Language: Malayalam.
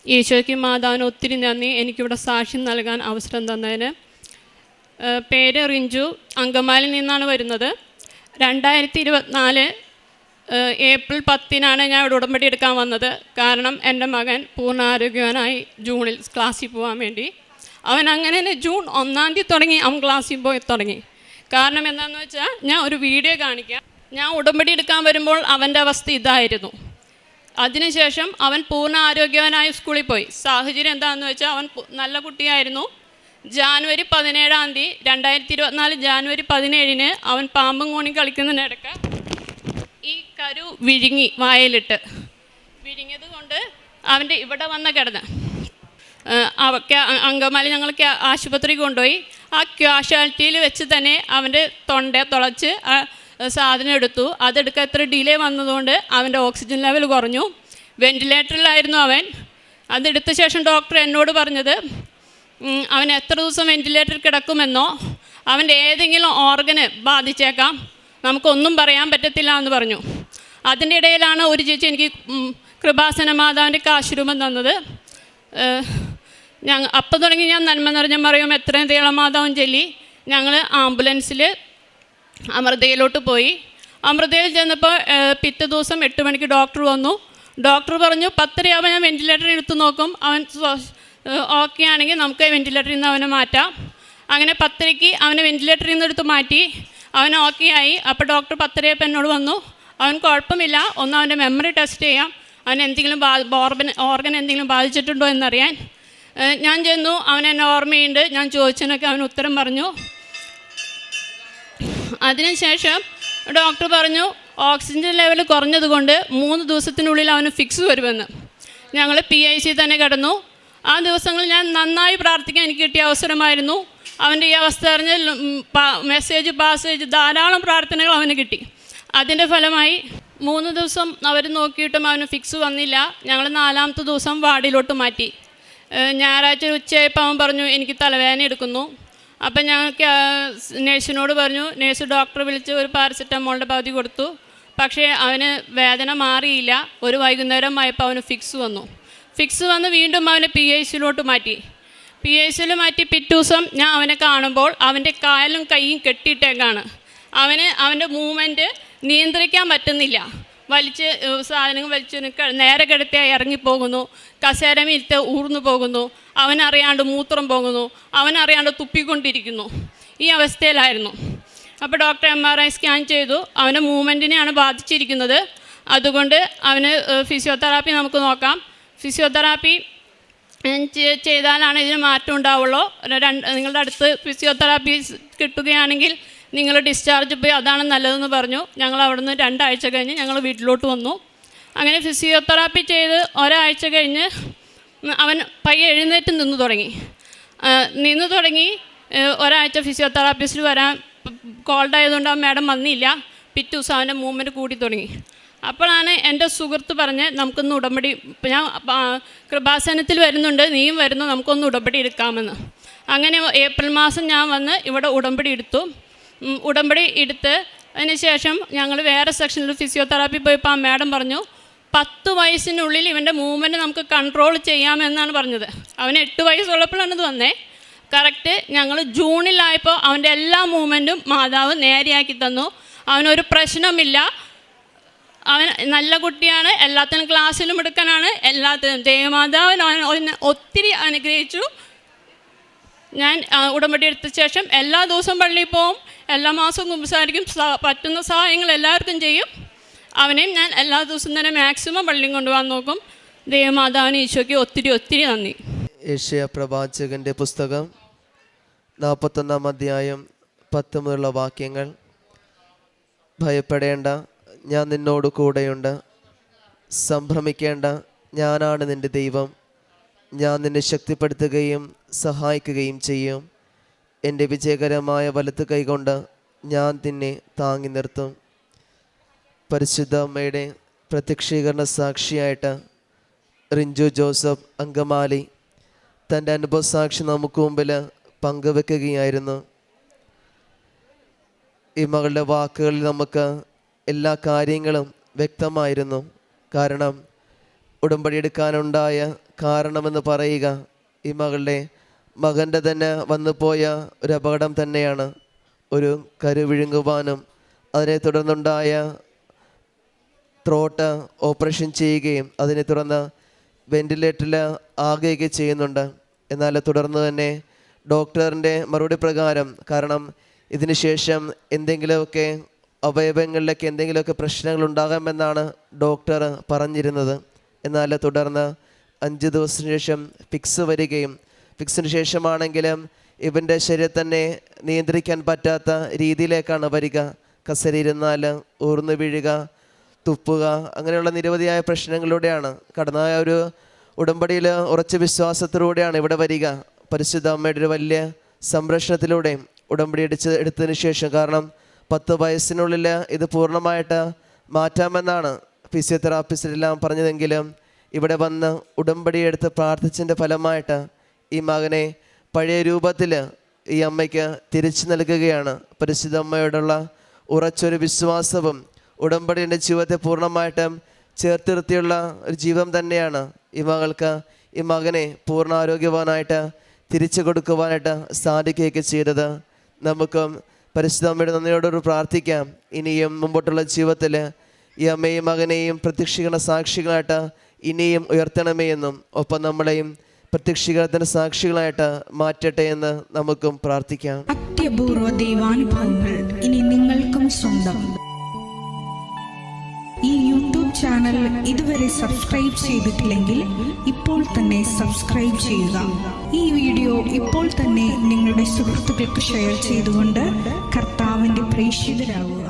ഈശോയ്ക്കും മാതാവിന് ഒത്തിരി നന്ദി എനിക്കിവിടെ സാക്ഷ്യം നൽകാൻ അവസരം തന്നതിന്. പേര് റിഞ്ചു, അങ്കമാലിൽ നിന്നാണ് വരുന്നത്. 2024 ഏപ്രിൽ 10 ഞാൻ ഇവിടെ ഉടമ്പടി എടുക്കാൻ വന്നത്. കാരണം എൻ്റെ മകൻ പൂർണ്ണാരോഗ്യവാനായി ജൂണിൽ ക്ലാസ്സിൽ പോകാൻ വേണ്ടി. അവൻ അങ്ങനെ തന്നെ ജൂൺ 1 തുടങ്ങി അവൻ ക്ലാസ്സിൽ പോയി തുടങ്ങി. കാരണം എന്താണെന്ന് വെച്ചാൽ ഞാൻ ഒരു വീഡിയോ കാണിക്കാം. ഞാൻ ഉടമ്പടി എടുക്കാൻ വരുമ്പോൾ അവൻ്റെ അവസ്ഥ ഇതായിരുന്നു. അതിനുശേഷം അവൻ പൂർണ്ണ ആരോഗ്യവാനായി സ്കൂളിൽ പോയി. സാഹചര്യം എന്താണെന്ന് വെച്ചാൽ അവൻ നല്ല കുട്ടിയായിരുന്നു. ജാനുവരി 17 2024 ജാനുവരി 17 അവൻ പാമ്പും കോണി കളിക്കുന്നതിനിടയ്ക്ക് ഈ കരു വിഴുങ്ങി വായിലിട്ട് വിഴുങ്ങിയത് കൊണ്ട് അവൻ്റെ ഇവിടെ വന്ന് കിടന്ന് അങ്കമാലി ഞങ്ങൾ ആശുപത്രി കൊണ്ടുപോയി. ആ ക്യാഷ്വാലിറ്റിയിൽ വെച്ച് തന്നെ അവൻ്റെ തൊണ്ട തുളച്ച് സാധനം എടുത്തു. അതെടുക്കാൻ എത്ര ഡിലേ വന്നതുകൊണ്ട് അവൻ്റെ ഓക്സിജൻ ലെവൽ കുറഞ്ഞു. വെൻറ്റിലേറ്ററിലായിരുന്നു അവൻ. അതെടുത്ത ശേഷം ഡോക്ടർ എന്നോട് പറഞ്ഞത് അവൻ എത്ര ദിവസം വെൻറ്റിലേറ്ററിൽ കിടക്കുമെന്നോ അവൻ്റെ ഏതെങ്കിലും ഓർഗന് ബാധിച്ചേക്കാം, നമുക്കൊന്നും പറയാൻ പറ്റത്തില്ല എന്ന് പറഞ്ഞു. അതിൻ്റെ ഇടയിലാണ് ഒരു ചേച്ചി എനിക്ക് കൃപാസന മാതാവിൻ്റെ കാശുരൂപം തന്നത്. അപ്പം തുടങ്ങി ഞാൻ നന്മ നിറഞ്ഞ മറിയും എത്രയും തേളമാതാവും ചൊല്ലി ഞങ്ങൾ ആംബുലൻസിൽ അമൃതയിലോട്ട് പോയി. അമൃതയിൽ ചെന്നപ്പോൾ പിറ്റേ ദിവസം 8 മണിക്ക് ഡോക്ടർ വന്നു. ഡോക്ടർ പറഞ്ഞു 10 ഞാൻ വെൻറ്റിലേറ്ററിൽ എടുത്ത് നോക്കും, അവൻ ഓക്കെ ആണെങ്കിൽ നമുക്ക് വെൻറ്റിലേറ്ററിൽ നിന്ന് അവനെ മാറ്റാം. അങ്ങനെ 10 അവനെ വെൻറ്റിലേറ്ററിൽ നിന്ന് എടുത്ത് മാറ്റി. അവൻ ഓക്കെ ആയി. അപ്പോൾ ഡോക്ടർ 10 എന്നോട് വന്നു, അവൻ കുഴപ്പമില്ല, ഒന്ന് അവൻ്റെ മെമ്മറി ടെസ്റ്റ് ചെയ്യാം, അവൻ എന്തെങ്കിലും ഓർഗൻ എന്തെങ്കിലും ബാധിച്ചിട്ടുണ്ടോ എന്നറിയാൻ. ഞാൻ ചെന്നു. അവൻ എന്നെ ഓർമ്മയുണ്ട്. ഞാൻ ചോദിച്ചതിനൊക്കെ അവൻ ഉത്തരം പറഞ്ഞു. അതിനുശേഷം ഡോക്ടർ പറഞ്ഞു ഓക്സിജൻ ലെവൽ കുറഞ്ഞതുകൊണ്ട് 3 ദിവസത്തിനുള്ളിൽ അവന് ഫിക്സ് വരുമെന്ന്. ഞങ്ങൾ PIC തന്നെ കിടന്നു. ആ ദിവസങ്ങളിൽ ഞാൻ നന്നായി പ്രാർത്ഥിക്കാൻ എനിക്ക് കിട്ടിയ അവസരമായിരുന്നു. അവൻ്റെ ഈ അവസ്ഥ അറിഞ്ഞ് മെസ്സേജ് പാസേജ് ധാരാളം പ്രാർത്ഥനകൾ അവന് കിട്ടി. അതിൻ്റെ ഫലമായി 3 ദിവസം അവർ നോക്കിയിട്ടും അവന് ഫിക്സ് വന്നില്ല. ഞങ്ങൾ 4ാമത്തെ ദിവസം വാർഡിലോട്ട് മാറ്റി. ഞായറാഴ്ച ഉച്ചയായപ്പോൾ അവൻ പറഞ്ഞു എനിക്ക് തലവേദന എടുക്കുന്നു. അപ്പം ഞങ്ങൾക്ക് നേഴ്സിനോട് പറഞ്ഞു. നേഴ്സ് ഡോക്ടറെ വിളിച്ച് ഒരു പാരസെറ്റമോളിൻ്റെ പകുതി കൊടുത്തു. പക്ഷേ അവന് വേദന മാറിയില്ല. ഒരു വൈകുന്നേരം ആയപ്പോൾ അവന് ഫിക്സ് വന്നു. ഫിക്സ് വന്ന് വീണ്ടും അവനെ PICയിലോട്ട് മാറ്റി. PICയിൽ മാറ്റി പിറ്റേ ദിവസം ഞാൻ അവനെ കാണുമ്പോൾ അവൻ്റെ കാലും കൈയും കെട്ടിയിട്ടേക്കാണ്. അവൻ്റെ മൂവ്മെൻറ്റ് നിയന്ത്രിക്കാൻ പറ്റുന്നില്ല. വലിച്ച് സാധനങ്ങൾ വലിച്ച് നേരെ കിടത്തിയാൽ ഇറങ്ങിപ്പോകുന്നു, കസേരമേൽത്ത് ഊർന്നു പോകുന്നു, അവനറിയാണ്ട് മൂത്രം പോകുന്നു, അവനറിയാണ്ട് തുപ്പിക്കൊണ്ടിരിക്കുന്നു. ഈ അവസ്ഥയിലായിരുന്നു. അപ്പോൾ ഡോക്ടർ MRI സ്കാൻ ചെയ്തു. അവൻ്റെ മൂവ്മെൻറ്റിനെയാണ് ബാധിച്ചിരിക്കുന്നത്. അതുകൊണ്ട് അവന് ഫിസിയോതെറാപ്പി നമുക്ക് നോക്കാം. ഫിസിയോതെറാപ്പി ചെയ്താലാണ് ഇതിന് മാറ്റം ഉണ്ടാവുള്ളൂ. നിങ്ങളുടെ അടുത്ത് ഫിസിയോതെറാപ്പി കിട്ടുകയാണെങ്കിൽ നിങ്ങൾ ഡിസ്ചാർജ് പോയി അതാണ് നല്ലതെന്ന് പറഞ്ഞു. ഞങ്ങൾ അവിടുന്ന് 2 ആഴ്ച കഴിഞ്ഞ് ഞങ്ങൾ വീട്ടിലോട്ട് വന്നു. അങ്ങനെ ഫിസിയോതെറാപ്പി ചെയ്ത് ഒരാഴ്ച കഴിഞ്ഞ് അവൻ പയ്യെ എഴുന്നേറ്റ് നിന്നു തുടങ്ങി. ഒരാഴ്ച ഫിസിയോതെറാപ്പിസ്റ്റ് വരാൻ കോൾഡ് ആയതുകൊണ്ട് ആ മാഡം വന്നില്ല. പിറ്റേ ദിവസം അവൻ്റെ മൂവ്മെൻറ്റ് കൂടി തുടങ്ങി. അപ്പോഴാണ് എൻ്റെ സുഹൃത്ത് പറഞ്ഞ് നമുക്കൊന്ന് ഉടമ്പടി, ഞാൻ കൃപാസനത്തിൽ വരുന്നുണ്ട്, നീയും വരുന്നു, നമുക്കൊന്ന് ഉടമ്പടി എടുക്കാമെന്ന്. അങ്ങനെ ഏപ്രിൽ മാസം ഞാൻ വന്ന് ഇവിടെ ഉടമ്പടി എടുത്തു. ഉടമ്പടി എടുത്ത് അതിന് ശേഷം ഞങ്ങൾ വേറെ സെക്ഷനിൽ ഫിസിയോതെറാപ്പി പോയപ്പോൾ ആ മാഡം പറഞ്ഞു 10 വയസ്സിനുള്ളിൽ ഇവൻ്റെ മൂവ്മെൻറ്റ് നമുക്ക് കൺട്രോൾ ചെയ്യാമെന്നാണ് പറഞ്ഞത്. അവന് 8 വയസ്സുള്ളപ്പോഴാണ് ഇത് വന്നേ. കറക്റ്റ് ഞങ്ങൾ ജൂണിലായപ്പോൾ അവൻ്റെ എല്ലാ മൂവ്മെൻറ്റും മാതാവ് നേരെയാക്കി തന്നു. അവനൊരു പ്രശ്നമില്ല. അവൻ നല്ല കുട്ടിയാണ്. എല്ലാത്തിനും ക്ലാസ്സിലും എടുക്കാനാണ്. എല്ലാത്തിനും ദൈവമാതാവ് അവനെ ഒത്തിരി അനുഗ്രഹിച്ചു. ഞാൻ ഉടമ്പടി എടുത്ത ശേഷം എല്ലാ ദിവസവും പള്ളിയിൽ പോവും, എല്ലാ മാസവും കുമ്പസാരിക്കും, പറ്റുന്ന സഹായങ്ങൾ എല്ലാവർക്കും ചെയ്യും. അവനെയും ഞാൻ എല്ലാ ദിവസവും തന്നെ മാക്സിമം പള്ളിയും കൊണ്ടുപോകാൻ നോക്കും. ദൈവമാതാവിന് ഈശോയ്ക്ക് ഒത്തിരി നന്ദി. യേശയ്യാ പ്രവാചകൻ്റെ പുസ്തകം 41 അധ്യായം 10 മുതലുള്ള വാക്യങ്ങൾ. ഭയപ്പെടേണ്ട, ഞാൻ നിന്നോട് കൂടെയുണ്ട്. സംഭ്രമിക്കേണ്ട, ഞാനാണ് നിൻ്റെ ദൈവം. ഞാൻ നിന്നെ ശക്തിപ്പെടുത്തുകയും സഹായിക്കുകയും ചെയ്യും. എൻ്റെ വിജയകരമായ വലത്ത് കൈകൊണ്ട് ഞാൻ നിന്നെ താങ്ങി നിർത്തും. പരിശുദ്ധ അമ്മയുടെ പ്രത്യക്ഷീകരണ സാക്ഷിയായിട്ട് റിഞ്ചു ജോസഫ് അങ്കമാലി തൻ്റെ അനുഭവ സാക്ഷി നമുക്ക് മുമ്പിൽ പങ്കുവെക്കുകയായിരുന്നു. ഈ മകളുടെ വാക്കുകളിൽ നമുക്ക് എല്ലാ കാര്യങ്ങളും വ്യക്തമായിരുന്നു. കാരണം ഉടമ്പടി എടുക്കാനുണ്ടായ കാരണമെന്ന് പറയുക ഈ മകൻ്റെ തന്നെ വന്നുപോയ ഒരു അപകടം തന്നെയാണ്. ഒരു കരുവിഴുങ്ങുവാനും അതിനെ തുടർന്നുണ്ടായ ത്രോട്ട് ഓപ്പറേഷൻ ചെയ്യുകയും അതിനെ തുടർന്ന് വെന്റിലേറ്ററിൽ ആകുകയൊക്കെ ചെയ്യുന്നുണ്ട്. എന്നാൽ തുടർന്ന് തന്നെ ഡോക്ടറിൻ്റെ മറുപടി പ്രകാരം, കാരണം ഇതിന് ശേഷം എന്തെങ്കിലുമൊക്കെ അവയവങ്ങളിലൊക്കെ എന്തെങ്കിലുമൊക്കെ പ്രശ്നങ്ങൾ ഉണ്ടാകാമെന്നാണ് ഡോക്ടർ പറഞ്ഞിരുന്നത്. എന്നാൽ തുടർന്ന് 5 ദിവസത്തിന് ശേഷം ഫിക്സ് വരികയും ഫിക്സിന് ശേഷമാണെങ്കിലും ഇവൻ്റെ ശരീരം തന്നെ നിയന്ത്രിക്കാൻ പറ്റാത്ത രീതിയിലേക്കാണ് വരിക. കസേരയിരുന്നാൽ ഊർന്നു വീഴുക, തുപ്പുക, അങ്ങനെയുള്ള നിരവധിയായ പ്രശ്നങ്ങളിലൂടെയാണ് കടന്നായ ഒരു ഉടമ്പടിയിൽ ഉറച്ച വിശ്വാസത്തിലൂടെയാണ് ഇവിടെ വരിക. പരിശുദ്ധ അമ്മയുടെ ഒരു വലിയ സംരക്ഷണത്തിലൂടെ ഉടമ്പടി എടുത്തതിന് ശേഷം, കാരണം 10 വയസ്സിനുള്ളിൽ ഇത് പൂർണ്ണമായിട്ട് മാറ്റാമെന്നാണ് ഫിസിയോതെറാപ്പിസ്റ്റിലെല്ലാം പറഞ്ഞതെങ്കിലും ഇവിടെ വന്ന് ഉടമ്പടി എടുത്ത് പ്രാർത്ഥിച്ചതിൻ്റെ ഫലമായിട്ട് ഈ മകനെ പഴയ രൂപത്തിൽ ഈ അമ്മയ്ക്ക് തിരിച്ചു നൽകുകയാണ്. പരിശുദ്ധ അമ്മയോടുള്ള ഉറച്ചൊരു വിശ്വാസവും ഉടമ്പടിയുടെ ജീവിതത്തെ പൂർണ്ണമായിട്ടും ചേർത്തിർത്തിയുള്ള ഒരു ജീവിതം തന്നെയാണ് ഈ മകനെ പൂർണ്ണ ആരോഗ്യവാനായിട്ട് തിരിച്ചു കൊടുക്കുവാനായിട്ട് സാധിക്കുകയൊക്കെ ചെയ്തത്. നമുക്കും പരിശുദ്ധ അമ്മയുടെ നന്ദിയോടൊരു പ്രാർത്ഥിക്കാം. ഇനിയും മുമ്പോട്ടുള്ള ജീവിതത്തിൽ ഈ അമ്മയും മകനെയും പ്രത്യക്ഷീകരണ സാക്ഷികളായിട്ട് ഇനിയും ഉയർത്തണമേ എന്നും ഒപ്പം നമ്മളെയും പ്രത്യക്ഷീകരണത്തിന് സാക്ഷികളായിട്ട് മാറ്റട്ടെ എന്ന് നമുക്കും പ്രാർത്ഥിക്കാം. അത്യപൂർവ ദൈവാനുഭവങ്ങൾ ഇനി നിങ്ങൾക്കും സ്വന്തം. ഈ യൂട്യൂബ് ചാനൽ ഇതുവരെ സബ്സ്ക്രൈബ് ചെയ്തിട്ടില്ലെങ്കിൽ ഇപ്പോൾ തന്നെ സബ്സ്ക്രൈബ് ചെയ്യുക. ഈ വീഡിയോ ഇപ്പോൾ തന്നെ നിങ്ങളുടെ സുഹൃത്തുക്കൾക്ക് ഷെയർ ചെയ്തുകൊണ്ട് കർത്താവിൻ്റെ പ്രേക്ഷിതരാകുക.